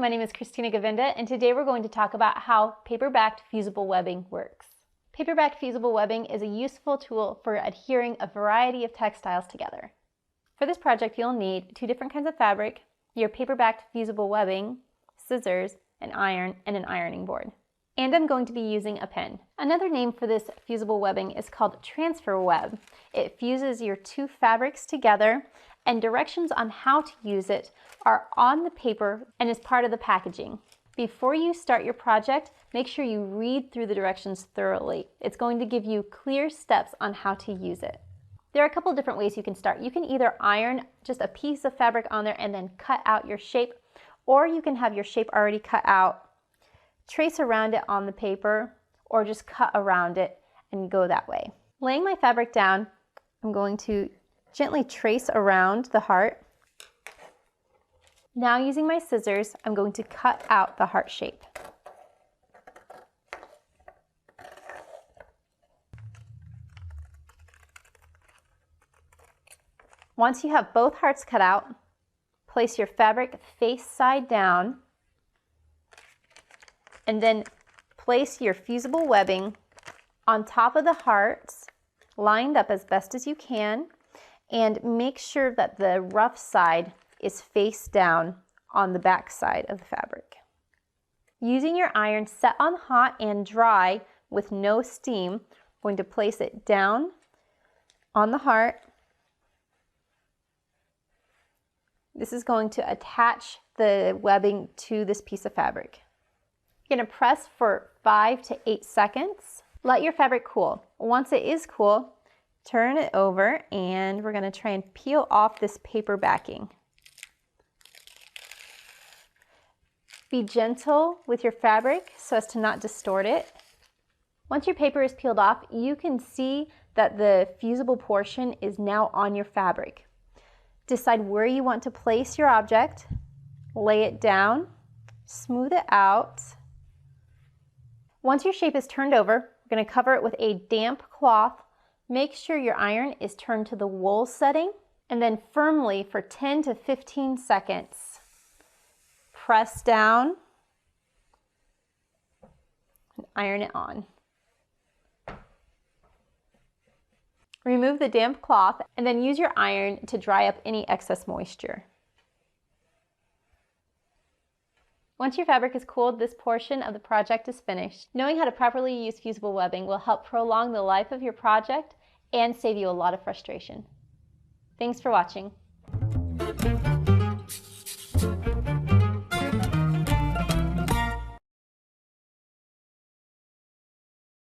my name is Christina Govinda, and today we're going to talk about how paper-backed fusible webbing works. Paper-backed fusible webbing is a useful tool for adhering a variety of textiles together. For this project, you'll need 2 different kinds of fabric, your paper-backed fusible webbing, scissors, an iron, and an ironing board. And I'm going to be using a pen. Another name for this fusible webbing is called transfer web. It fuses your 2 fabrics together, and directions on how to use it are on the paper and is part of the packaging. Before you start your project, make sure you read through the directions thoroughly. It's going to give you clear steps on how to use it. There are a couple different ways you can start. You can either iron just a piece of fabric on there and then cut out your shape, or you can have your shape already cut out, trace around it on the paper, or just cut around it and go that way. Laying my fabric down, I'm going to gently trace around the heart. Now using my scissors, I'm going to cut out the heart shape. Once you have both hearts cut out, place your fabric face side down and then place your fusible webbing on top of the hearts, lined up as best as you can, and make sure that the rough side is face down on the back side of the fabric. Using your iron set on hot and dry with no steam, I'm going to place it down on the heart. This is going to attach the webbing to this piece of fabric. You're going to press for 5 to 8 seconds. Let your fabric cool. Once it is cool, turn it over and we're going to try and peel off this paper backing. Be gentle with your fabric so as to not distort it. Once your paper is peeled off, you can see that the fusible portion is now on your fabric. Decide where you want to place your object, lay it down, smooth it out. Once your shape is turned over, we're going to cover it with a damp cloth. Make sure your iron is turned to the wool setting, and then firmly for 10 to 15 seconds. Press down and iron it on. Remove the damp cloth and then use your iron to dry up any excess moisture. Once your fabric is cooled, this portion of the project is finished. Knowing how to properly use fusible webbing will help prolong the life of your project and save you a lot of frustration. Thanks for watching.